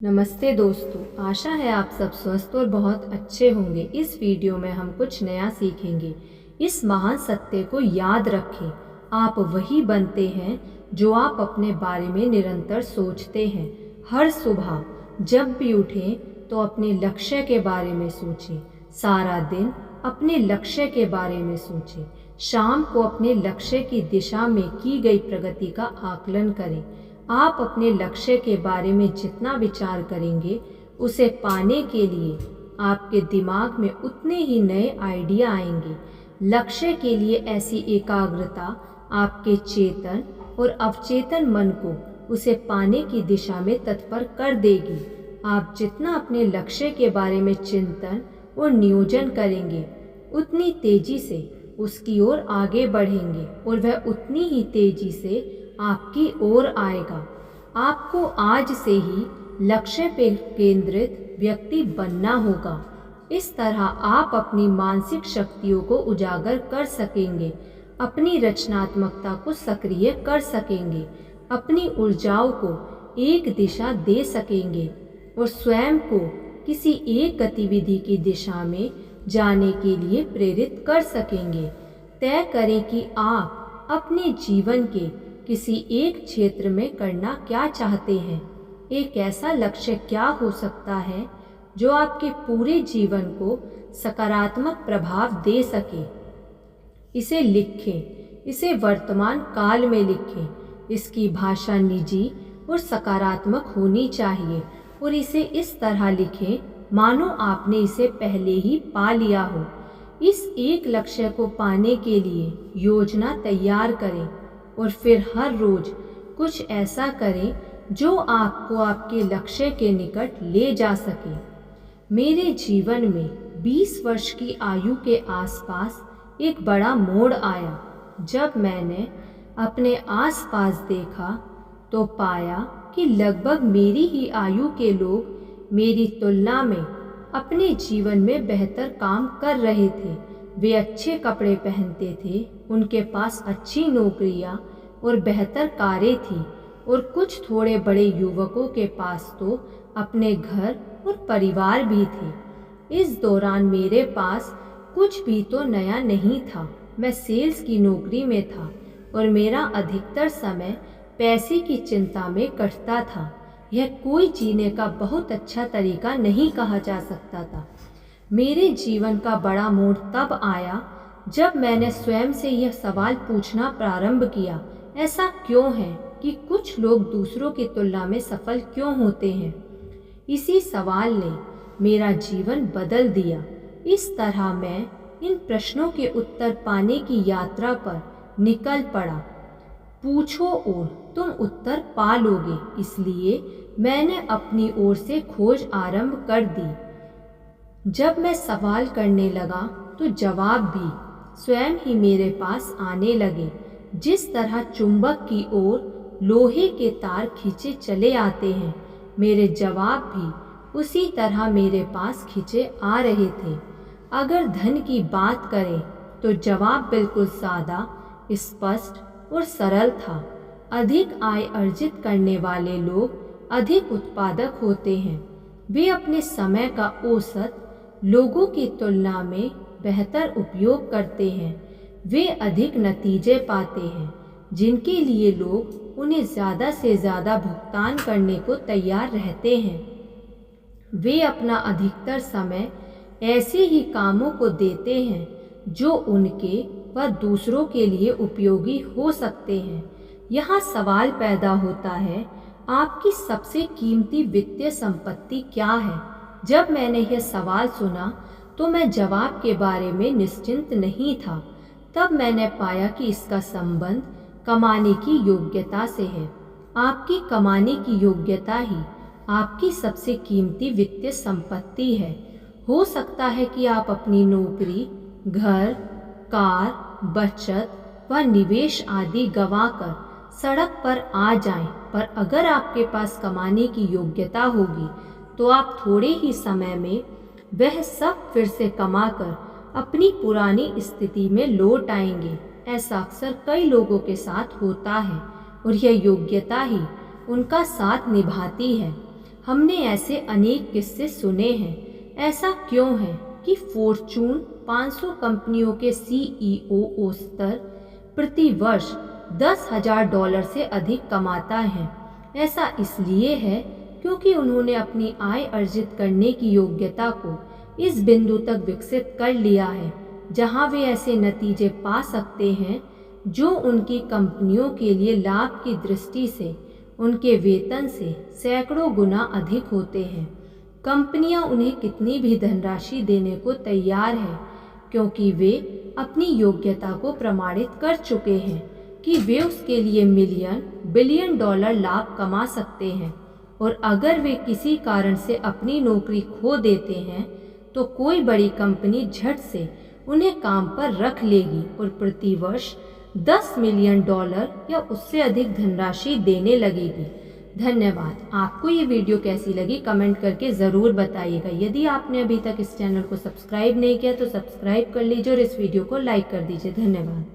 नमस्ते दोस्तों, आशा है आप सब स्वस्थ और बहुत अच्छे होंगे। इस वीडियो में हम कुछ नया सीखेंगे। इस महान सत्य को याद रखें, आप वही बनते हैं जो आप अपने बारे में निरंतर सोचते हैं। हर सुबह जब भी उठें तो अपने लक्ष्य के बारे में सोचें। सारा दिन अपने लक्ष्य के बारे में सोचें। शाम को अपने लक्ष्य की दिशा में की गई प्रगति का आकलन करें। आप अपने लक्ष्य के बारे में जितना विचार करेंगे, उसे पाने के लिए आपके दिमाग में उतने ही नए आइडिया आएंगे। लक्ष्य के लिए ऐसी एकाग्रता आपके चेतन और अवचेतन मन को उसे पाने की दिशा में तत्पर कर देगी। आप जितना अपने लक्ष्य के बारे में चिंतन और नियोजन करेंगे, उतनी तेजी से उसकी ओर आगे बढ़ेंगे और वह उतनी ही तेजी से आपकी ओर आएगा। आपको आज से ही लक्ष्य पे केंद्रित व्यक्ति बनना होगा। इस तरह आप अपनी मानसिक शक्तियों को उजागर कर सकेंगे, अपनी रचनात्मकता को सक्रिय कर सकेंगे, अपनी ऊर्जाओं को एक दिशा दे सकेंगे और स्वयं को किसी एक गतिविधि की दिशा में जाने के लिए प्रेरित कर सकेंगे। तय करें कि आप अपने जीवन के किसी एक क्षेत्र में करना क्या चाहते हैं। एक ऐसा लक्ष्य क्या हो सकता है जो आपके पूरे जीवन को सकारात्मक प्रभाव दे सके। इसे लिखें, इसे वर्तमान काल में लिखें। इसकी भाषा निजी और सकारात्मक होनी चाहिए और इसे इस तरह लिखें मानो आपने इसे पहले ही पा लिया हो। इस एक लक्ष्य को पाने के लिए योजना तैयार करें और फिर हर रोज कुछ ऐसा करें जो आपको आपके लक्ष्य के निकट ले जा सके। मेरे जीवन में 20 वर्ष की आयु के आसपास एक बड़ा मोड़ आया। जब मैंने अपने आसपास देखा तो पाया कि लगभग मेरी ही आयु के लोग मेरी तुलना में अपने जीवन में बेहतर काम कर रहे थे। वे अच्छे कपड़े पहनते थे, उनके पास अच्छी नौकरियां और बेहतर कारें थी और कुछ थोड़े बड़े युवकों के पास तो अपने घर और परिवार भी थे। इस दौरान मेरे पास कुछ भी तो नया नहीं था। मैं सेल्स की नौकरी में था और मेरा अधिकतर समय पैसे की चिंता में कटता था। यह कोई जीने का बहुत अच्छा तरीका नहीं कहा जा सकता था। मेरे जीवन का बड़ा मोड़ तब आया जब मैंने स्वयं से यह सवाल पूछना प्रारंभ किया, ऐसा क्यों है कि कुछ लोग दूसरों की तुलना में सफल क्यों होते हैं। इसी सवाल ने मेरा जीवन बदल दिया। इस तरह मैं इन प्रश्नों के उत्तर पाने की यात्रा पर निकल पड़ा। पूछो और तुम उत्तर पा लोगे, इसलिए मैंने अपनी ओर से खोज आरंभ कर दी। जब मैं सवाल करने लगा तो जवाब भी स्वयं ही मेरे पास आने लगे। जिस तरह चुंबक की ओर लोहे के तार खींचे चले आते हैं, मेरे जवाब भी उसी तरह मेरे पास खींचे आ रहे थे। अगर धन की बात करें तो जवाब बिल्कुल सादा, स्पष्ट और सरल था। अधिक आय अर्जित करने वाले लोग अधिक उत्पादक होते हैं। वे अपने समय का औसत लोगों की तुलना में बेहतर उपयोग करते हैं। वे अधिक नतीजे पाते हैं, जिनके लिए लोग उन्हें ज़्यादा से ज़्यादा भुगतान करने को तैयार रहते हैं। वे अपना अधिकतर समय ऐसे ही कामों को देते हैं जो उनके व दूसरों के लिए उपयोगी हो सकते हैं। यहाँ सवाल पैदा होता है, आपकी सबसे कीमती वित्तीय संपत्ति क्या है? जब मैंने यह सवाल सुना तो मैं जवाब के बारे में निश्चिंत नहीं था। तब मैंने पाया कि इसका संबंध कमाने की योग्यता से है। आपकी कमाने की योग्यता ही आपकी सबसे कीमती वित्तीय संपत्ति है। हो सकता है कि आप अपनी नौकरी, घर, कार, बचत व निवेश आदि गंवाकर सड़क पर आ जाएं, पर अगर आपके पास कमाने की योग्यता होगी तो आप थोड़े ही समय में वह सब फिर से कमाकर अपनी पुरानी स्थिति में लौट आएंगे। ऐसा अक्सर कई लोगों के साथ होता है और यह योग्यता ही उनका साथ निभाती है। हमने ऐसे अनेक किस्से सुने हैं। ऐसा क्यों है कि फॉर्च्यून 500 कंपनियों के CEO स्तर प्रति वर्ष $10,000 से अधिक कमाता है? ऐसा इसलिए है क्योंकि उन्होंने अपनी आय अर्जित करने की योग्यता को इस बिंदु तक विकसित कर लिया है जहां वे ऐसे नतीजे पा सकते हैं जो उनकी कंपनियों के लिए लाभ की दृष्टि से उनके वेतन से सैकड़ों गुना अधिक होते हैं। कंपनियां उन्हें कितनी भी धनराशि देने को तैयार हैं क्योंकि वे अपनी योग्यता को प्रमाणित कर चुके हैं कि वे उसके लिए मिलियन बिलियन डॉलर लाभ कमा सकते हैं। और अगर वे किसी कारण से अपनी नौकरी खो देते हैं तो कोई बड़ी कंपनी झट से उन्हें काम पर रख लेगी और प्रति वर्ष $10 मिलियन या उससे अधिक धनराशि देने लगेगी। धन्यवाद। आपको ये वीडियो कैसी लगी कमेंट करके ज़रूर बताइएगा। यदि आपने अभी तक इस चैनल को सब्सक्राइब नहीं किया तो सब्सक्राइब कर लीजिए और इस वीडियो को लाइक कर दीजिए। धन्यवाद।